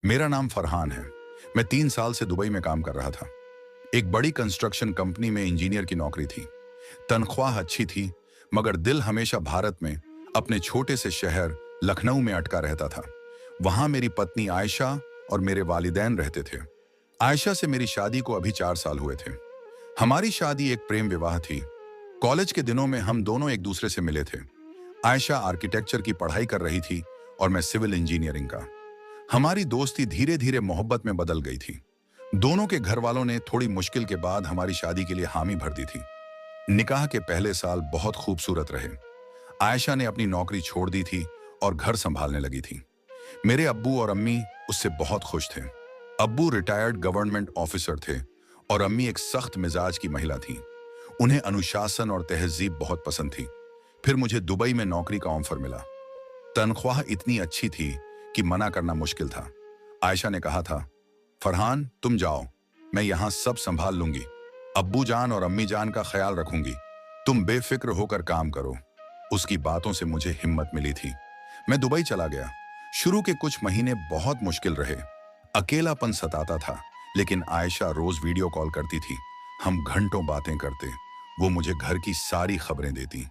मेरा नाम फरहान है। मैं 3 साल से दुबई में काम कर रहा था। एक बड़ी कंस्ट्रक्शन कंपनी में इंजीनियर की नौकरी थी। तनख्वाह अच्छी थी, मगर दिल हमेशा भारत में, अपने छोटे से शहर लखनऊ में अटका रहता था। वहां मेरी पत्नी आयशा और मेरे वालिदैन रहते थे। आयशा से मेरी शादी को अभी 4 साल हुए थे। हमारी शादी एक प्रेम विवाह थी। कॉलेज के दिनों में हम दोनों एक दूसरे से मिले थे। आयशा आर्किटेक्चर की पढ़ाई कर रही थी और मैं सिविल इंजीनियरिंग का। हमारी दोस्ती धीरे धीरे मोहब्बत में बदल गई थी। दोनों के घर वालों ने थोड़ी मुश्किल के बाद हमारी शादी के लिए हामी भर दी थी। निकाह के पहले साल बहुत खूबसूरत रहे। आयशा ने अपनी नौकरी छोड़ दी थी और घर संभालने लगी थी। मेरे अब्बू और अम्मी उससे बहुत खुश थे। अब्बू रिटायर्ड गवर्नमेंट ऑफिसर थे और अम्मी एक सख्त मिजाज की महिला थी। उन्हें अनुशासन और तहजीब बहुत पसंद थी। फिर मुझे दुबई में नौकरी का ऑफर मिला। तनख्वाह इतनी अच्छी थी कि मना करना मुश्किल था। आयशा ने कहा था, फरहान तुम जाओ, मैं यहां सब संभाल लूंगी। अब्बू जान और अम्मी जान का ख्याल रखूंगी। तुम बेफिक्र होकर काम करो। उसकी बातों से मुझे हिम्मत मिली थी। मैं दुबई चला गया। शुरू के कुछ महीने बहुत मुश्किल रहे। अकेलापन सताता था, लेकिन आयशा रोज वीडियो कॉल करती थी। हम घंटों बातें करते। वो मुझे घर की सारी खबरें देती।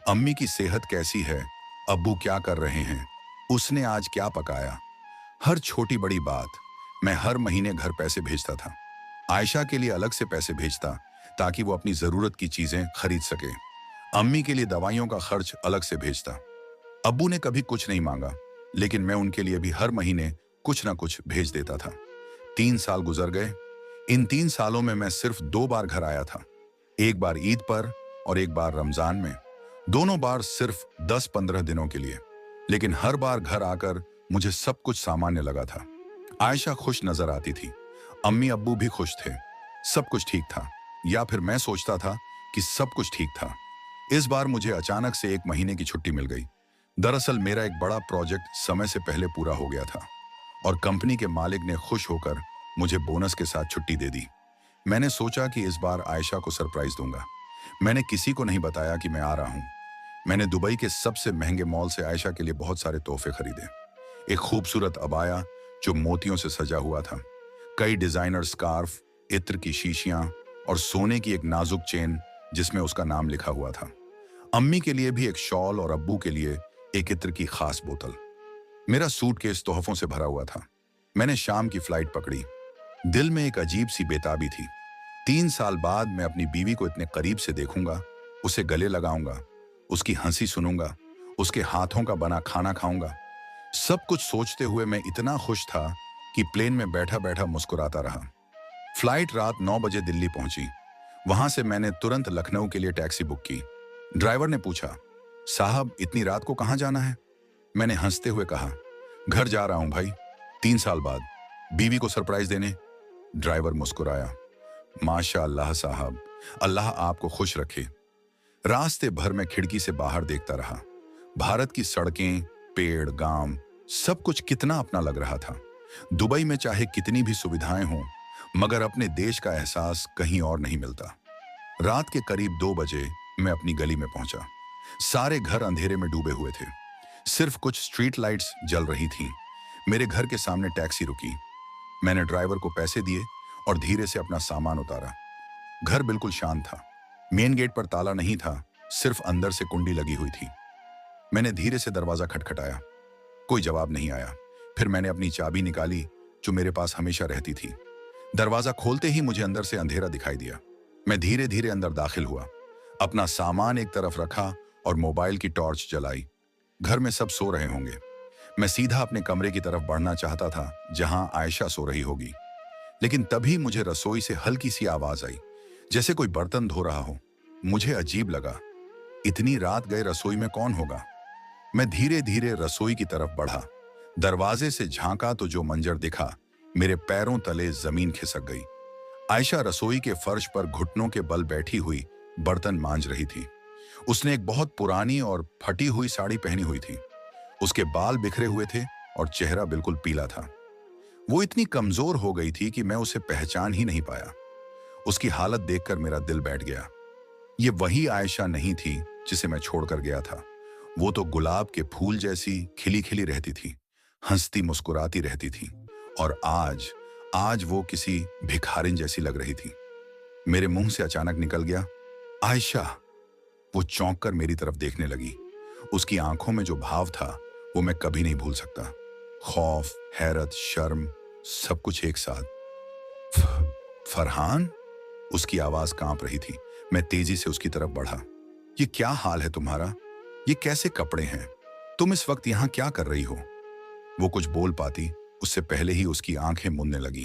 अम्मी की सेहत कैसी है, अब्बू क्या कर रहे हैं, उसने आज क्या पकाया, हर छोटी बड़ी बात। मैं हर महीने घर पैसे भेजता था। आयशा के लिए अलग से पैसे भेजता ताकि वो अपनी जरूरत की चीजें खरीद सके। अम्मी के लिए दवाइयों का खर्च अलग से भेजता। अब्बू ने कभी कुछ नहीं मांगा, लेकिन मैं उनके लिए भी हर महीने कुछ ना कुछ भेज देता था। 3 साल गुजर गए। इन 3 सालों में मैं सिर्फ 2 बार घर आया था। एक बार ईद पर और एक बार रमजान में। दोनों बार सिर्फ 10-15 दिनों के लिए, लेकिन हर बार घर आकर मुझे सब कुछ सामान्य लगा था। आयशा खुश नजर आती थी। अम्मी अब्बू भी खुश थे। सब कुछ ठीक था, या फिर मैं सोचता था कि सब कुछ ठीक था। इस बार मुझे अचानक से 1 महीने की छुट्टी मिल गई। दरअसल मेरा एक बड़ा प्रोजेक्ट समय से पहले पूरा हो गया था और कंपनी के मालिक ने खुश होकर मुझे बोनस के साथ छुट्टी दे दी। मैंने सोचा कि इस बार आयशा को सरप्राइज दूंगा। मैंने किसी को नहीं बताया कि मैं आ रहा हूं। मैंने दुबई के सबसे महंगे मॉल से आयशा के लिए बहुत सारे तोहफे खरीदे। एक खूबसूरत अबाया जो मोतियों से सजा हुआ था, कई डिजाइनर स्कार्फ, इत्र की शीशियां और सोने की एक नाजुक चेन जिसमें उसका नाम लिखा हुआ था। अम्मी के लिए भी एक शॉल और अब्बू के लिए एक इत्र की खास बोतल। मेरा सूटकेस तोहफों से भरा हुआ था। मैंने शाम की फ्लाइट पकड़ी। दिल में एक अजीब सी बेताबी थी। 3 साल बाद मैं अपनी बीवी को इतने करीब से देखूंगा, उसे गले लगाऊंगा, उसकी हंसी सुनूंगा, उसके हाथों का बना खाना खाऊंगा। सब कुछ सोचते हुए मैं इतना खुश था कि प्लेन में बैठा बैठा मुस्कुराता रहा। फ्लाइट रात 9 बजे दिल्ली पहुंची। वहां से मैंने तुरंत लखनऊ के लिए टैक्सी बुक की। ड्राइवर ने पूछा, साहब इतनी रात को कहां जाना है? मैंने हंसते हुए कहा, घर जा रहा हूं भाई, 3 साल बाद, बीवी को सरप्राइज देने। ड्राइवर मुस्कुराया, माशा अल्लाह साहब, अल्लाह आपको खुश रखे। रास्ते भर में खिड़की से बाहर देखता रहा। भारत की सड़कें, पेड़, गांव, सब कुछ कितना अपना लग रहा था। दुबई में चाहे कितनी भी सुविधाएं हों, मगर अपने देश का एहसास कहीं और नहीं मिलता। रात के करीब 2 बजे मैं अपनी गली में पहुंचा। सारे घर अंधेरे में डूबे हुए थे। सिर्फ कुछ स्ट्रीट लाइट्स जल रही थीं। मेरे घर के सामने टैक्सी रुकी। मैंने ड्राइवर को पैसे दिए और धीरे से अपना सामान उतारा। घर बिल्कुल शांत था। मेन गेट पर ताला नहीं था, सिर्फ अंदर से कुंडी लगी हुई थी। मैंने धीरे से दरवाजा खटखटाया। कोई जवाब नहीं आया। फिर मैंने अपनी चाबी निकाली जो मेरे पास हमेशा रहती थी। दरवाजा खोलते ही मुझे अंदर से अंधेरा दिखाई दिया। मैं धीरे धीरे अंदर दाखिल हुआ, अपना सामान एक तरफ रखा और मोबाइल की टॉर्च जलाई। घर में सब सो रहे होंगे। मैं सीधा अपने कमरे की तरफ बढ़ना चाहता था जहां आयशा सो रही होगी। लेकिन तभी मुझे रसोई से हल्की सी आवाज आई, जैसे कोई बर्तन धो रहा हो। मुझे अजीब लगा, इतनी रात गए रसोई में कौन होगा? मैं धीरे धीरे रसोई की तरफ बढ़ा। दरवाजे से झांका तो जो मंजर दिखा, मेरे पैरों तले जमीन खिसक गई। आयशा रसोई के फर्श पर घुटनों के बल बैठी हुई बर्तन मांज रही थी। उसने एक बहुत पुरानी और फटी हुई साड़ी पहनी हुई थी। उसके बाल बिखरे हुए थे और चेहरा बिल्कुल पीला था। वो इतनी कमजोर हो गई थी कि मैं उसे पहचान ही नहीं पाया। उसकी हालत देखकर मेरा दिल बैठ गया। ये वही आयशा नहीं थी जिसे मैं छोड़कर गया था। वो तो गुलाब के फूल जैसी खिली खिली रहती थी, हंसती मुस्कुराती रहती थी और आज आज वो किसी भिखारिन जैसी लग रही थी। मेरे मुंह से अचानक निकल गया, आयशा। वो चौंक कर मेरी तरफ देखने लगी। उसकी आंखों में जो भाव था वो मैं कभी नहीं भूल सकता। खौफ, हैरत, शर्म, सब कुछ एक साथ। फरहान? उसकी आवाज कांप रही थी। मैं तेजी से उसकी तरफ बढ़ा। ये क्या हाल है तुम्हारा? ये कैसे कपड़े हैं? तुम इस वक्त यहां क्या कर रही हो? वो कुछ बोल पाती उससे पहले ही उसकी आंखें मुनने लगी।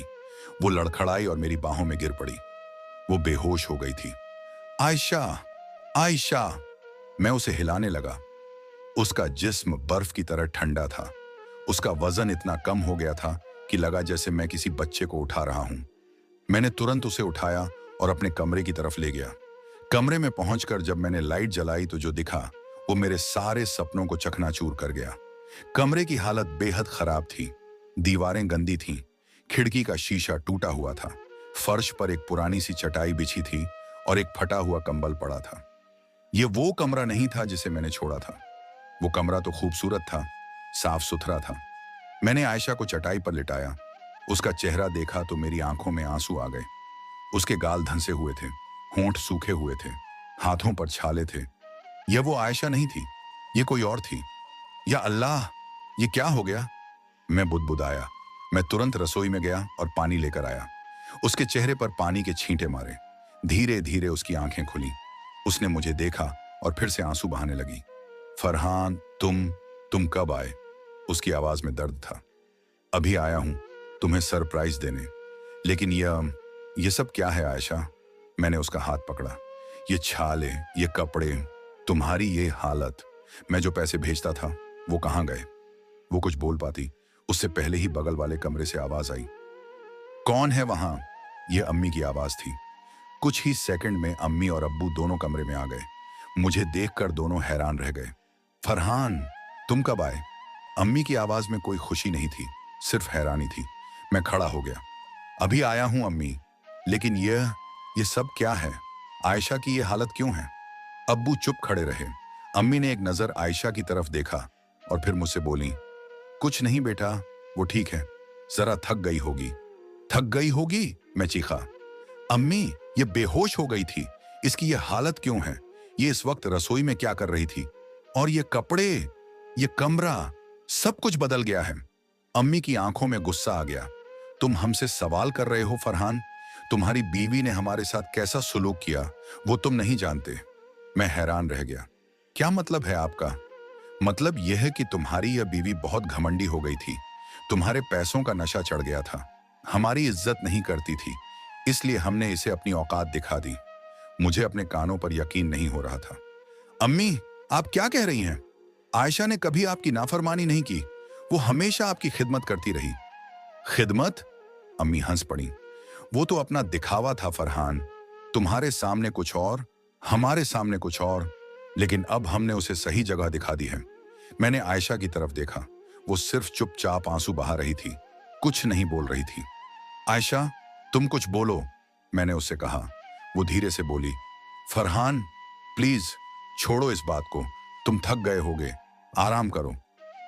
वो लड़खड़ाई और मेरी बाहों में गिर पड़ी। वो बेहोश हो गई थी। आयशा, आयशा! मैं उसे हिलाने लगा। उसका जिस्म बर्फ की तरह ठंडा था। उसका वजन इतना कम हो गया था कि लगा जैसे मैं किसी बच्चे को उठा रहा हूं। मैंने तुरंत उसे उठाया और अपने कमरे की तरफ ले गया। कमरे में पहुंचकर जब मैंने लाइट जलाई तो जो दिखा वो मेरे सारे सपनों को चकनाचूर कर गया। कमरे की हालत बेहद खराब थी। दीवारें गंदी थीं, खिड़की का शीशा टूटा हुआ था, फर्श पर एक पुरानी सी चटाई बिछी थी और एक फटा हुआ कंबल पड़ा था। ये वो कमरा नहीं था जिसे मैंने छोड़ा था। वो कमरा तो खूबसूरत था, साफ सुथरा था। मैंने आयशा को चटाई पर लिटाया। उसका चेहरा देखा तो मेरी आंखों में आंसू आ गए। उसके गाल धंसे हुए थे, होंठ सूखे हुए थे, हाथों पर छाले थे। यह वो आयशा नहीं थी, ये कोई और थी। या अल्लाह, ये क्या हो गया? मैं बुदबुदाया। मैं तुरंत रसोई में गया और पानी लेकर आया। उसके चेहरे पर पानी के छींटे मारे। धीरे धीरे उसकी आंखें खुली। उसने मुझे देखा और फिर से आंसू बहाने लगी। फरहान, तुम कब आए? उसकी आवाज में दर्द था। अभी आया हूं, तुम्हें सरप्राइज देने। लेकिन ये सब क्या है आयशा? मैंने उसका हाथ पकड़ा। ये छाले, ये कपड़े, तुम्हारी ये हालत, मैं जो पैसे भेजता था वो कहां गए? वो कुछ बोल पाती उससे पहले ही बगल वाले कमरे से आवाज आई, कौन है वहां? ये अम्मी की आवाज थी। कुछ ही सेकंड में अम्मी और अब्बू दोनों कमरे में आ गए। मुझे देखकर दोनों हैरान रह गए। फरहान, तुम कब आए? अम्मी की आवाज में कोई खुशी नहीं थी, सिर्फ हैरानी थी। मैं खड़ा हो गया। अभी आया हूं अम्मी, लेकिन ये सब क्या है? आयशा की ये हालत क्यों है? अब्बू चुप खड़े रहे। अम्मी ने एक नजर आयशा की तरफ देखा और फिर मुझसे बोली, कुछ नहीं बेटा, वो ठीक है, जरा थक गई होगी। थक गई होगी? मैं चीखा। अम्मी, ये बेहोश हो गई थी, इसकी ये हालत क्यों है? ये इस वक्त रसोई में क्या कर रही थी? और ये कपड़े, ये कमरा, सब कुछ बदल गया है। अम्मी की आंखों में गुस्सा आ गया। तुम हमसे सवाल कर रहे हो फरहान? तुम्हारी बीवी ने हमारे साथ कैसा सुलूक किया वो तुम नहीं जानते। मैं हैरान रह गया। क्या मतलब है आपका? मतलब यह है कि तुम्हारी यह बीवी बहुत घमंडी हो गई थी, तुम्हारे पैसों का नशा चढ़ गया था, हमारी इज्जत नहीं करती थी, इसलिए हमने इसे अपनी औकात दिखा दी। मुझे अपने कानों पर यकीन नहीं हो रहा था। अम्मी, आप क्या कह रही हैं? आयशा ने कभी आपकी नाफरमानी नहीं की, वो हमेशा आपकी खिदमत करती रही। खिदमत? अम्मी हंस पड़ी। वो तो अपना दिखावा था फरहान, तुम्हारे सामने कुछ और, हमारे सामने कुछ और, लेकिन अब हमने उसे सही जगह दिखा दी है। मैंने आयशा की तरफ देखा। वो सिर्फ चुपचाप आंसू बहा रही थी, कुछ नहीं बोल रही थी। आयशा, तुम कुछ बोलो, मैंने उससे कहा। वो धीरे से बोली, फरहान प्लीज छोड़ो इस बात को, तुम थक गए होगे, आराम करो।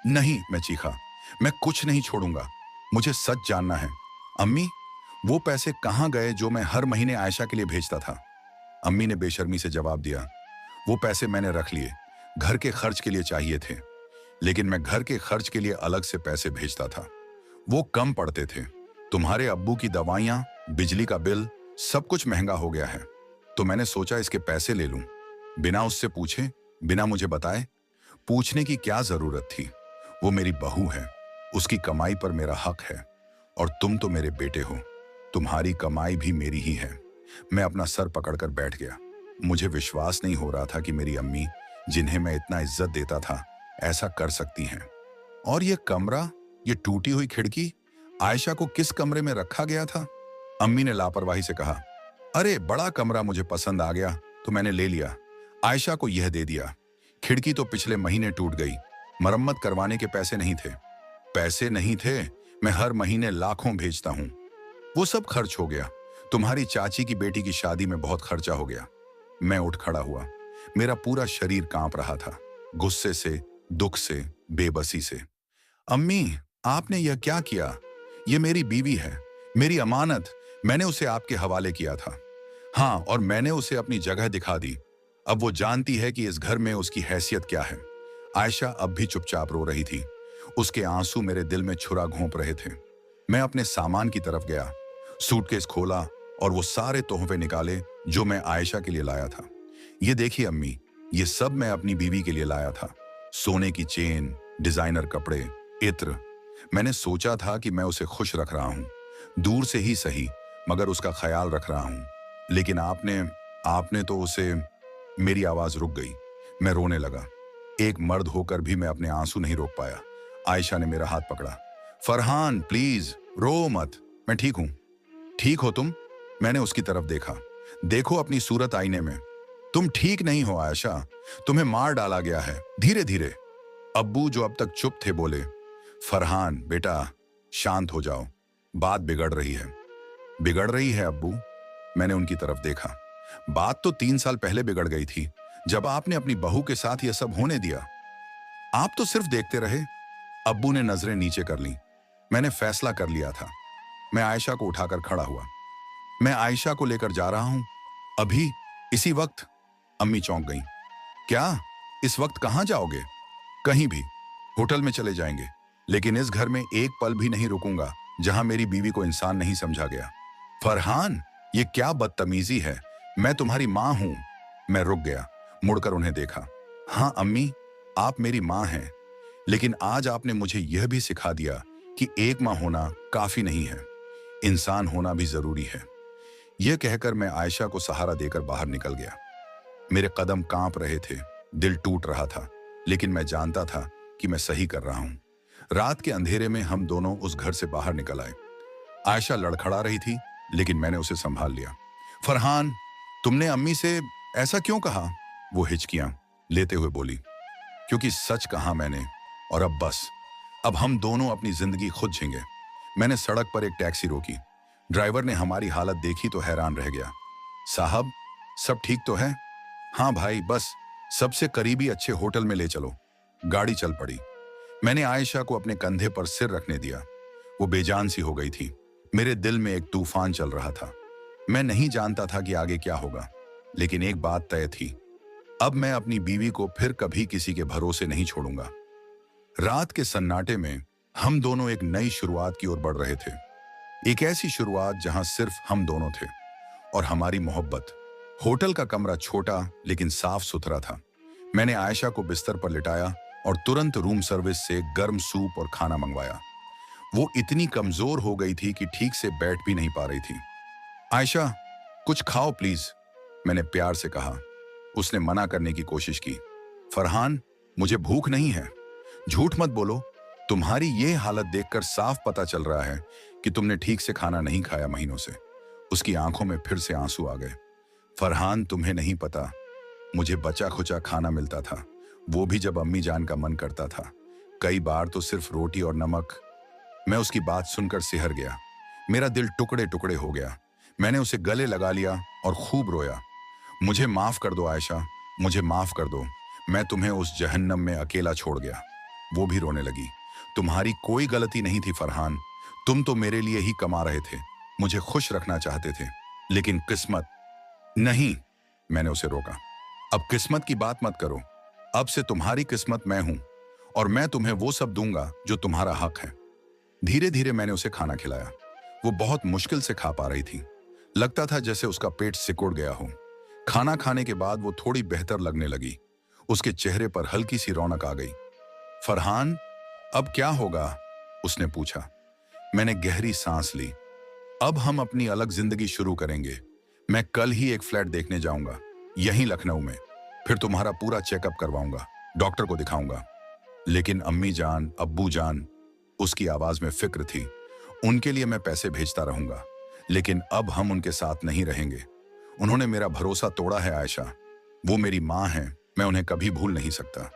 नहीं, मैं चीखा, मैं कुछ नहीं छोड़ूंगा, मुझे सच जानना है। अम्मी, वो पैसे कहां गए जो मैं हर महीने आयशा के लिए भेजता था? अम्मी ने बेशर्मी से जवाब दिया, वो पैसे मैंने रख लिए, घर के खर्च के लिए चाहिए थे, लेकिन मैं घर के खर्च के लिए अलग से पैसे भेजता था, वो कम पड़ते थे। तुम्हारे अब्बू की दवाइयां, बिजली का बिल, सब कुछ महंगा हो गया है, तो मैंने सोचा इसके पैसे ले लूं, बिना उससे पूछे, बिना मुझे बताए। पूछने की क्या जरूरत थी? वो मेरी बहू है, उसकी कमाई पर मेरा हक है, और तुम तो मेरे बेटे हो, तुम्हारी कमाई भी मेरी ही है। मैं अपना सर पकड़कर बैठ गया। मुझे विश्वास नहीं हो रहा था कि मेरी अम्मी, जिन्हें मैं इतना इज्जत देता था, ऐसा कर सकती हैं। और ये कमरा, ये टूटी हुई खिड़की, आयशा को किस कमरे में रखा गया था? अम्मी ने लापरवाही से कहा, अरे बड़ा कमरा मुझे पसंद आ गया तो मैंने ले लिया, आयशा को यह दे दिया। खिड़की तो पिछले महीने टूट गई, मरम्मत करवाने के पैसे नहीं थे। पैसे नहीं थे? मैं हर महीने लाखों भेजता हूं, वो सब खर्च हो गया। तुम्हारी चाची की बेटी की शादी में बहुत खर्चा हो गया। मैं उठ खड़ा हुआ। मेरा पूरा शरीर कांप रहा था, गुस्से से, दुख से, बेबसी से। अम्मी, आपने यह क्या किया? ये मेरी बीवी है, मेरी अमानत। मैंने उसे आपके हवाले किया था। हाँ, और मैंने उसे अपनी जगह दिखा दी। अब वो जानती है कि इस घर में उसकी हैसियत क्या है। आयशा अब भी चुपचाप रो रही थी। उसके आंसू मेरे दिल में छुरा घोंप रहे थे। मैं अपने सामान की तरफ गया, सूटकेस खोला और वो सारे तोहफे निकाले जो मैं आयशा के लिए लाया था। ये देखिए अम्मी, ये सब मैं अपनी बीवी के लिए लाया था। सोने की चेन, डिजाइनर कपड़े, इत्र। मैंने सोचा था कि मैं उसे खुश रख रहा हूं, दूर से ही सही, मगर उसका ख्याल रख रहा हूं। लेकिन आपने आपने तो उसे। मेरी आवाज रुक गई। मैं रोने लगा। एक मर्द होकर भी मैं अपने आंसू नहीं रोक पाया। आयशा ने मेरा हाथ पकड़ा। फरहान प्लीज रो मत, मैं ठीक हूं। ठीक हो तुम? मैंने उसकी तरफ देखा। देखो अपनी सूरत आईने में। तुम ठीक नहीं हो आयशा, तुम्हें मार डाला गया है धीरे धीरे। अब्बू जो अब तक चुप थे बोले, फरहान बेटा शांत हो जाओ, बात बिगड़ रही है। बिगड़ रही है अब्बू? मैंने उनकी तरफ देखा। बात तो 3 साल पहले बिगड़ गई थी, जब आपने अपनी बहू के साथ यह सब होने दिया। आप तो सिर्फ देखते रहे। अब्बू ने नजरें नीचे कर ली। मैंने फैसला कर लिया था। मैं आयशा को उठाकर खड़ा हुआ। मैं आयशा को लेकर जा रहा हूं, अभी, इसी वक्त। अम्मी चौंक गईं। क्या? इस वक्त कहां जाओगे? कहीं भी, होटल में चले जाएंगे, लेकिन इस घर में एक पल भी नहीं रुकूंगा जहां मेरी बीवी को इंसान नहीं समझा गया। फरहान, ये क्या बदतमीजी है? मैं तुम्हारी मां हूं। मैं रुक गया, मुड़कर उन्हें देखा। हाँ अम्मी, आप मेरी मां हैं, लेकिन आज आपने मुझे यह भी सिखा दिया कि एक मां होना काफी नहीं है, इंसान होना भी जरूरी है। यह कहकर मैं आयशा को सहारा देकर बाहर निकल गया। मेरे कदम कांप रहे थे, दिल टूट रहा था, लेकिन मैं जानता था कि मैं सही कर रहा हूं। रात के अंधेरे में हम दोनों उस घर से बाहर निकल आए। आयशा लड़खड़ा रही थी, लेकिन मैंने उसे संभाल लिया। फरहान, तुमने अम्मी से ऐसा क्यों कहा? वो हिचकियां लेते हुए बोली, क्योंकि सच कहा मैंने, और अब बस, अब हम दोनों अपनी जिंदगी खुद झेंगे। मैंने सड़क पर एक टैक्सी रोकी। ड्राइवर ने हमारी हालत देखी तो हैरान रह गया। साहब, सब ठीक तो है? हाँ भाई, बस सबसे करीबी अच्छे होटल में ले चलो। गाड़ी चल पड़ी। मैंने आयशा को अपने कंधे पर सिर रखने दिया। वो बेजान सी हो गई थी। मेरे दिल में एक तूफान चल रहा था। मैं नहीं जानता था कि आगे क्या होगा, लेकिन एक बात तय थी, अब मैं अपनी बीवी को फिर कभी किसी के भरोसे नहीं छोड़ूंगा। रात के सन्नाटे में हम दोनों एक नई शुरुआत की ओर बढ़ रहे थे। एक ऐसी शुरुआत जहां सिर्फ हम दोनों थे और हमारी मोहब्बत। होटल का कमरा छोटा लेकिन साफ सुथरा था। मैंने आयशा को बिस्तर पर लिटाया और तुरंत रूम सर्विस से गर्म सूप और खाना मंगवाया। वो इतनी कमजोर हो गई थी कि ठीक से बैठ भी नहीं पा रही थी। आयशा, कुछ खाओ प्लीज, मैंने प्यार से कहा। उसने मना करने की कोशिश की। फरहान, मुझे भूख नहीं है। झूठ मत बोलो, तुम्हारी ये हालत देखकर साफ पता चल रहा है कि तुमने ठीक से खाना नहीं खाया महीनों से। उसकी आंखों में फिर से आंसू आ गए। फरहान, तुम्हें नहीं पता, मुझे बचा खुचा खाना मिलता था, वो भी जब अम्मी जान का मन करता था। कई बार तो सिर्फ रोटी और नमक। मैं उसकी बात सुनकर सिहर गया। मेरा दिल टुकड़े टुकड़े हो गया। मैंने उसे गले लगा लिया और खूब रोया। मुझे माफ कर दो आयशा, मुझे माफ कर दो, मैं तुम्हें उस जहन्नम में अकेला छोड़ गया। वो भी रोने लगी। तुम्हारी कोई गलती नहीं थी फरहान, तुम तो मेरे लिए ही कमा रहे थे, मुझे खुश रखना चाहते थे, लेकिन किस्मत नहीं। मैंने उसे रोका। अब किस्मत की बात मत करो, अब से तुम्हारी किस्मत मैं हूं और मैं तुम्हें वो सब दूंगा जो तुम्हारा हक है। धीरे धीरे मैंने उसे खाना खिलाया। वो बहुत मुश्किल से खा पा रही थी। लगता था जैसे उसका पेट सिकुड़ गया हो। खाना खाने के बाद वो थोड़ी बेहतर लगने लगी। उसके चेहरे पर हल्की सी रौनक आ गई। फरहान, अब क्या होगा? उसने पूछा। मैंने गहरी सांस ली। अब हम अपनी अलग जिंदगी शुरू करेंगे। मैं कल ही एक फ्लैट देखने जाऊंगा, यहीं लखनऊ में। फिर तुम्हारा पूरा चेकअप करवाऊंगा, डॉक्टर को दिखाऊंगा। लेकिन अम्मी जान, अब्बू जान, उसकी आवाज में फिक्र थी, उनके लिए मैं पैसे भेजता रहूंगा, लेकिन अब हम उनके साथ नहीं रहेंगे। उन्होंने मेरा भरोसा तोड़ा है आयशा। वो मेरी मां हैं, मैं उन्हें कभी भूल नहीं सकता।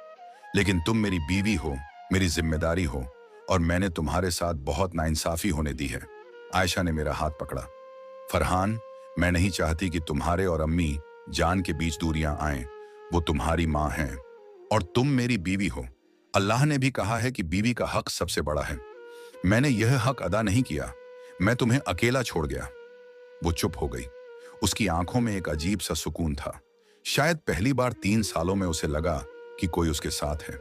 लेकिन तुम मेरी बीवी हो, मेरी जिम्मेदारी हो, और मैंने तुम्हारे साथ बहुत नाइंसाफी होने दी है। आयशा ने मेरा हाथ पकड़ा। फरहान, मैं नहीं चाहती कि तुम्हारे और अम्मी जान के बीच दूरियां आएं। वो तुम्हारी मां हैं और तुम मेरी बीवी हो। अल्लाह ने भी कहा है कि बीवी का हक सबसे बड़ा है। मैंने यह हक अदा नहीं किया। मैं तुम्हें अकेला छोड़ गया। वो चुप हो गई। उसकी आंखों में एक अजीब सा सुकून था। शायद पहली बार 3 सालों में उसे लगा कि कोई उसके साथ है।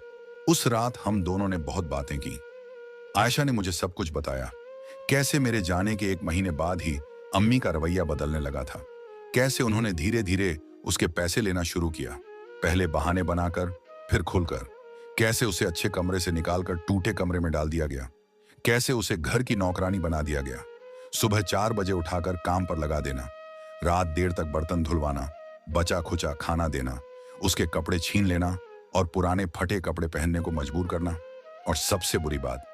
उस रात हम दोनों ने बहुत बातें की। आयशा ने मुझे सब कुछ बताया। कैसे मेरे जाने के 1 महीने बाद ही अम्मी का रवैया बदलने लगा था। कैसे उन्होंने धीरे धीरे उसके पैसे लेना शुरू किया, पहले बहाने बनाकर, फिर खुलकर। कैसे उसे अच्छे कमरे से निकालकर टूटे कमरे में डाल दिया गया। कैसे उसे घर की नौकरानी बना दिया गया। सुबह 4 बजे उठाकर काम पर लगा देना, रात देर तक बर्तन धुलवाना, बचा खुचा खाना देना, उसके कपड़े छीन लेना और पुराने फटे कपड़े पहनने को मजबूर करना। और सबसे बुरी बात,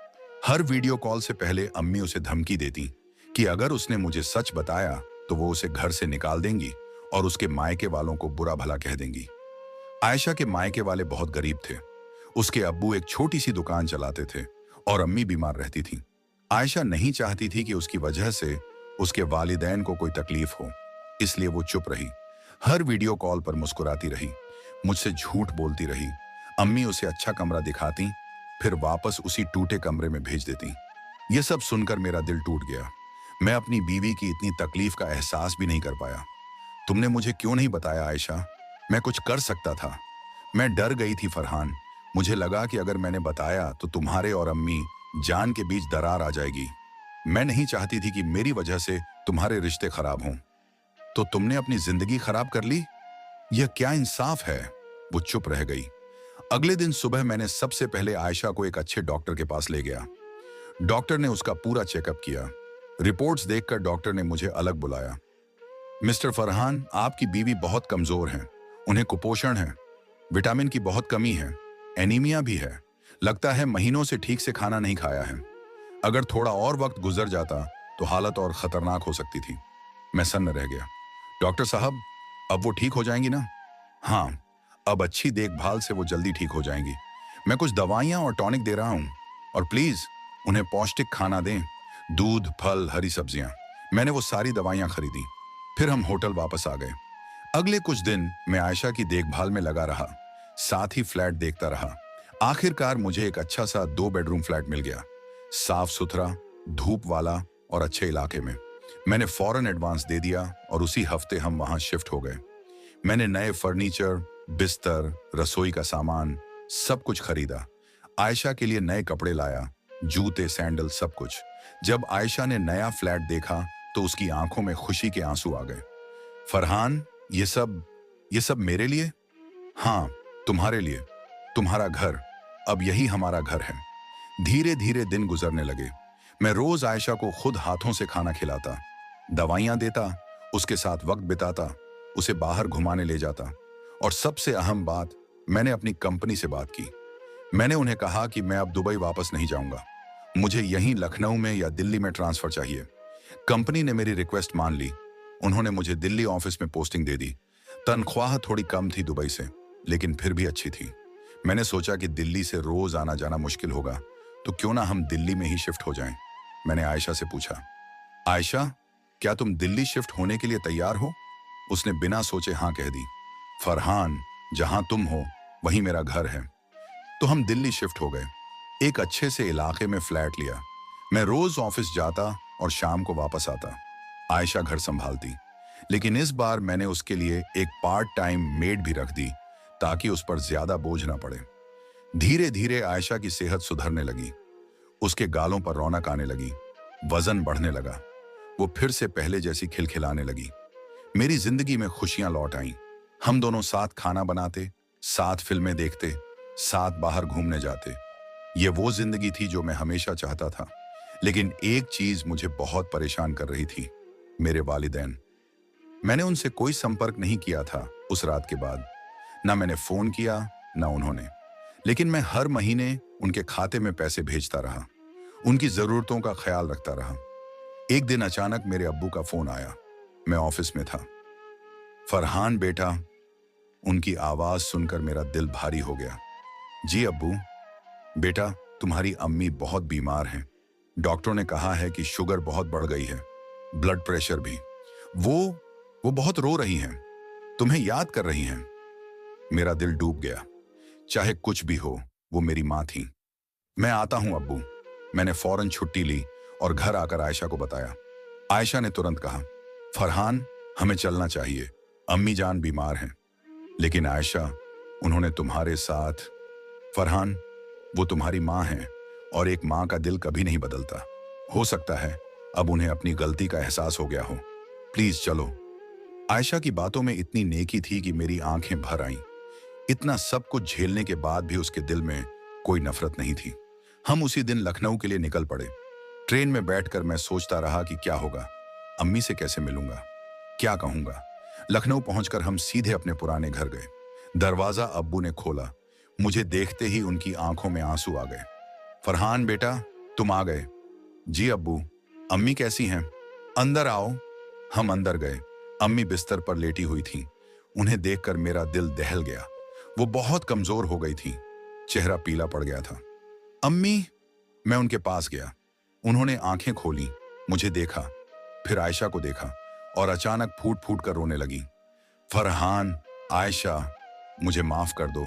हर वीडियो कॉल से पहले अम्मी उसे धमकी देती कि अगर उसने मुझे सच बताया तो वो उसे घर से निकाल देंगी और उसके मायके वालों को बुरा भला कह देंगी। आयशा के मायके वाले बहुत गरीब थे। उसके अब्बू एक छोटी सी दुकान चलाते थे और अम्मी बीमार रहती थी। आयशा नहीं चाहती थी कि उसकी वजह से उसके वालिदैन को कोई तकलीफ हो, इसलिए वो चुप रही। हर वीडियो कॉल पर मुस्कुराती रही, मुझसे झूठ बोलती रही। अम्मी उसे अच्छा कमरा दिखाती, फिर वापस उसी टूटे कमरे में भेज देती। ये सब सुनकर मेरा दिल टूट गया। मैं अपनी बीवी की इतनी तकलीफ का एहसास भी नहीं कर पाया। तुमने मुझे क्यों नहीं बताया आयशा? मैं कुछ कर सकता था। मैं डर गई थी फरहान। मुझे लगा कि अगर मैंने बताया तो तुम्हारे और अम्मी जान के बीच दरार आ जाएगी। मैं नहीं चाहती थी कि मेरी वजह से तुम्हारे रिश्ते खराब हों। तो तुमने अपनी जिंदगी खराब कर ली? यह क्या इंसाफ है? वो चुप रह गई। अगले दिन सुबह मैंने सबसे पहले आयशा को एक अच्छे डॉक्टर के पास ले गया। डॉक्टर ने उसका पूरा चेकअप किया। रिपोर्ट्स देखकर डॉक्टर ने मुझे अलग बुलाया। मिस्टर फरहान, आपकी बीवी बहुत कमजोर हैं। उन्हें कुपोषण है, विटामिन की बहुत कमी है, एनीमिया भी है। लगता है महीनों से ठीक से खाना नहीं खाया है। अगर थोड़ा और वक्त गुजर जाता तो हालत और खतरनाक हो सकती थी। मैं सन्न रह गया। डॉक्टर साहब, अब वो ठीक हो जाएंगी ना? हाँ, अब अच्छी देखभाल से वो जल्दी ठीक हो जाएंगी। मैं कुछ दवाइयाँ और टॉनिक दे रहा हूँ, और प्लीज उन्हें पौष्टिक खाना दें, दूध, फल, हरी सब्जियां। मैंने वो सारी दवाइयां खरीदी। फिर हम होटल वापस आ गए। अगले कुछ दिन मैं आयशा की देखभाल में लगा रहा, साथ ही फ्लैट देखता रहा। आखिरकार मुझे एक अच्छा सा 2 बेडरूम फ्लैट मिल गया, साफ सुथरा, धूप वाला और अच्छे इलाके में। मैंने फौरन एडवांस दे दिया और उसी हफ्ते हम वहां शिफ्ट हो गए। मैंने नए फर्नीचर, बिस्तर, रसोई का सामान सब कुछ खरीदा। आयशा के लिए नए कपड़े लाया, जूते, सैंडल, सब कुछ। जब आयशा ने नया फ्लैट देखा तो उसकी आंखों में खुशी के आंसू आ गए। फरहान, ये सब मेरे लिए? हाँ, तुम्हारे लिए। तुम्हारा घर, अब यही हमारा घर है। धीरे धीरे दिन गुजरने लगे। मैं रोज आयशा को खुद हाथों से खाना खिलाता, दवाइयां देता, उसके साथ वक्त बिताता, उसे बाहर घुमाने ले जाता। और सबसे अहम बात, मैंने अपनी कंपनी से बात की। मैंने उन्हें कहा कि मैं अब दुबई वापस नहीं जाऊंगा। मुझे यहीं लखनऊ में या दिल्ली में ट्रांसफर चाहिए। कंपनी ने मेरी रिक्वेस्ट मान ली। उन्होंने मुझे दिल्ली ऑफिस में पोस्टिंग दे दी। तनख्वाह थोड़ी कम थी दुबई से, लेकिन फिर भी अच्छी थी। मैंने सोचा कि दिल्ली से रोज आना जाना मुश्किल होगा, तो क्यों ना हम दिल्ली में ही शिफ्ट हो जाएं। मैंने आयशा से पूछा, आयशा, क्या तुम दिल्ली शिफ्ट होने के लिए तैयार हो? उसने बिना सोचे हाँ कह दी। फरहान, जहां तुम हो वहीं मेरा घर है। तो हम दिल्ली शिफ्ट हो गए। एक अच्छे से इलाके में फ्लैट लिया। मैं रोज ऑफिस जाता और शाम को वापस आता। आयशा घर संभालती, लेकिन इस बार मैंने उसके लिए एक पार्ट टाइम मेड भी रख दी, ताकि उस पर ज्यादा बोझ ना पड़े। धीरे धीरे आयशा की सेहत सुधरने लगी। उसके गालों पर रौनक आने लगी, वजन बढ़ने लगा। वो फिर से पहले जैसी खिलखिलाने लगी। मेरी जिंदगी में खुशियां लौट आईं। हम दोनों साथ खाना बनाते, साथ फिल्में देखते, साथ बाहर घूमने जाते। ये वो जिंदगी थी जो मैं हमेशा चाहता था। लेकिन एक चीज मुझे बहुत परेशान कर रही थी, मेरे वालिदैन। मैंने उनसे कोई संपर्क नहीं किया था उस रात के बाद। ना मैंने फोन किया, ना उन्होंने। लेकिन मैं हर महीने उनके खाते में पैसे भेजता रहा, उनकी जरूरतों का ख्याल रखता रहा। एक दिन अचानक मेरे अब्बू का फोन आया। मैं ऑफिस में था। फरहान बेटा, उनकी आवाज सुनकर मेरा दिल भारी हो गया। जी अब्बू। बेटा, तुम्हारी अम्मी बहुत बीमार हैं। डॉक्टरों ने कहा है कि शुगर बहुत बढ़ गई है, ब्लड प्रेशर भी। वो बहुत रो रही हैं, तुम्हें याद कर रही हैं। मेरा दिल डूब गया। चाहे कुछ भी हो, वो मेरी माँ थी। मैं आता हूं अब्बू। मैंने फौरन छुट्टी ली और घर आकर आयशा को बताया। आयशा ने तुरंत कहा, फरहान, हमें चलना चाहिए, अम्मी जान बीमार हैं। लेकिन आयशा, उन्होंने तुम्हारे साथ। फरहान, वो तुम्हारी माँ हैं और एक माँ का दिल कभी नहीं बदलता। हो सकता है अब उन्हें अपनी गलती का एहसास हो गया हो। प्लीज चलो। आयशा की बातों में इतनी नेकी थी कि मेरी आंखें भर आईं। इतना सब कुछ झेलने के बाद भी उसके दिल में कोई नफरत नहीं थी। हम उसी दिन लखनऊ के लिए निकल पड़े। ट्रेन में बैठकर मैं सोचता रहा कि क्या होगा, अम्मी से कैसे मिलूंगा, क्या कहूंगा। लखनऊ पहुंचकर हम सीधे अपने पुराने घर गए। दरवाजा अब्बू ने खोला। मुझे देखते ही उनकी आंखों में आंसू आ गए। फरहान बेटा, तुम आ गए। जी अब्बू। अम्मी कैसी हैं? अंदर आओ। हम अंदर गए। अम्मी बिस्तर पर लेटी हुई थी। उन्हें देखकर मेरा दिल दहल गया। वो बहुत कमजोर हो गई थी, चेहरा पीला पड़ गया था। अम्मी, मैं उनके पास गया। उन्होंने आंखें खोली, मुझे देखा, फिर आयशा को देखा और अचानक फूट फूट कर रोने लगी। फरहान, आयशा, मुझे माफ कर दो,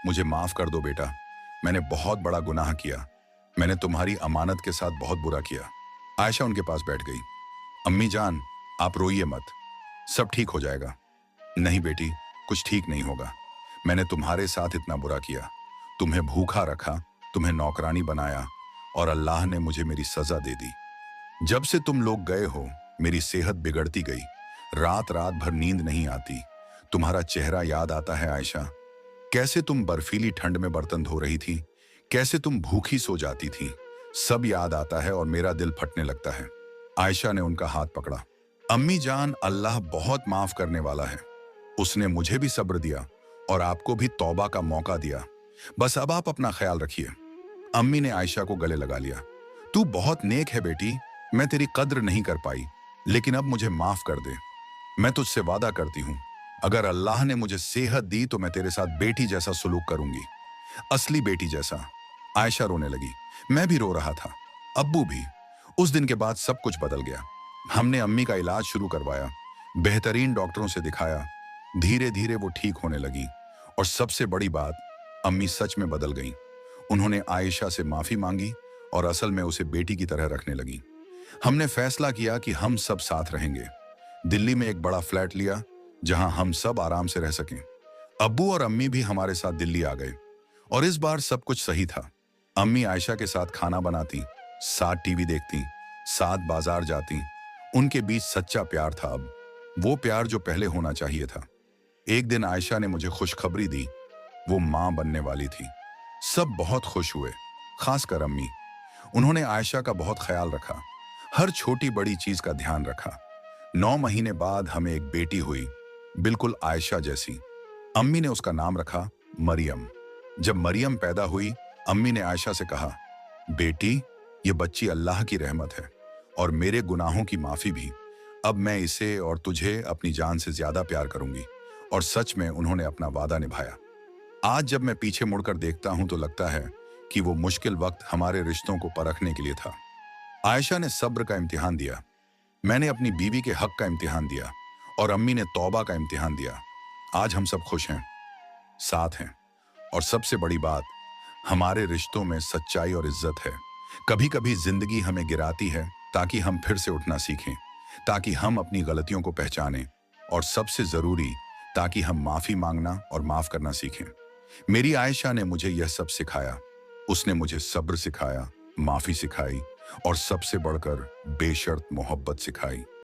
मुझे माफ कर दो बेटा। मैंने बहुत बड़ा गुनाह किया। मैंने तुम्हारी अमानत के साथ बहुत बुरा किया। आयशा उनके पास बैठ गई। अम्मी जान, आप रोइए मत, सब ठीक हो जाएगा। नहीं बेटी, कुछ ठीक नहीं होगा। मैंने तुम्हारे साथ इतना बुरा किया, तुम्हें भूखा रखा, तुम्हें नौकरानी बनाया और अल्लाह ने मुझे मेरी सजा दे दी। जब से तुम लोग गए हो, मेरी सेहत बिगड़ती गई। रात रात भर नींद नहीं आती। तुम्हारा चेहरा याद आता है आयशा। कैसे तुम बर्फीली ठंड में बर्तन धो रही थी, कैसे तुम भूखी सो जाती थी, सब याद आता है और मेरा दिल फटने लगता है। आयशा ने उनका हाथ पकड़ा। अम्मी जान, अल्लाह बहुत माफ करने वाला है। उसने मुझे भी सब्र दिया और आपको भी तौबा का मौका दिया। बस अब आप अपना ख्याल रखिए। अम्मी ने आयशा को गले लगा लिया। तू बहुत नेक है बेटी, मैं तेरी कद्र नहीं कर पाई, लेकिन अब मुझे माफ कर दे। मैं तुझसे वादा करती हूँ, अगर अल्लाह ने मुझे सेहत दी तो मैं तेरे साथ बेटी जैसा सुलूक करूंगी, असली बेटी जैसा। आयशा रोने लगी। मैं भी रो रहा था, अब्बू भी। उस दिन के बाद सब कुछ बदल गया। हमने अम्मी का इलाज शुरू करवाया, बेहतरीन डॉक्टरों से दिखाया। धीरे धीरे वो ठीक होने लगी और सबसे बड़ी बात, अम्मी सच में बदल गईं। उन्होंने आयशा से माफी मांगी और असल में उसे बेटी की तरह रखने लगी। हमने फैसला किया कि हम सब साथ रहेंगे। दिल्ली में एक बड़ा फ्लैट लिया जहां हम सब आराम से रह सकें। अब्बू और अम्मी भी हमारे साथ दिल्ली आ गए और इस बार सब कुछ सही था। अम्मी आयशा के साथ खाना बनाती, साथ टीवी देखती, साथ बाजार जाती। उनके बीच सच्चा प्यार था अब, वो प्यार जो पहले होना चाहिए था। एक दिन आयशा ने मुझे खुशखबरी दी, वो मां बनने वाली थी। सब बहुत खुश हुए, खासकर अम्मी। उन्होंने आयशा का बहुत ख्याल रखा, हर छोटी बड़ी चीज का ध्यान रखा। 9 महीने बाद हमें एक बेटी हुई, बिल्कुल आयशा जैसी। अम्मी ने उसका नाम रखा मरियम। जब मरियम पैदा हुई, अम्मी ने आयशा से कहा, बेटी, ये बच्ची अल्लाह की रहमत है और मेरे गुनाहों की माफी भी। अब मैं इसे और तुझे अपनी जान से ज्यादा प्यार करूंगी। और सच में उन्होंने अपना वादा निभाया। आज जब मैं पीछे मुड़कर देखता हूं तो लगता है कि वो मुश्किल वक्त हमारे रिश्तों को परखने के लिए था। आयशा ने सब्र का इम्तिहान दिया, मैंने अपनी बीवी के हक का इम्तिहान दिया और अम्मी ने तौबा का इम्तिहान दिया। आज हम सब खुश हैं, साथ हैं और सबसे बड़ी बात, हमारे रिश्तों में सच्चाई और इज्जत है। कभी कभी जिंदगी हमें गिराती है ताकि हम फिर से उठना सीखें, ताकि हम अपनी गलतियों को पहचानें और सबसे जरूरी, ताकि हम माफी मांगना और माफ करना सीखें। मेरी आयशा ने मुझे यह सब सिखाया। उसने मुझे सब्र सिखाया, माफी सिखाई और सबसे बढ़कर बेशर्त मोहब्बत सिखाई।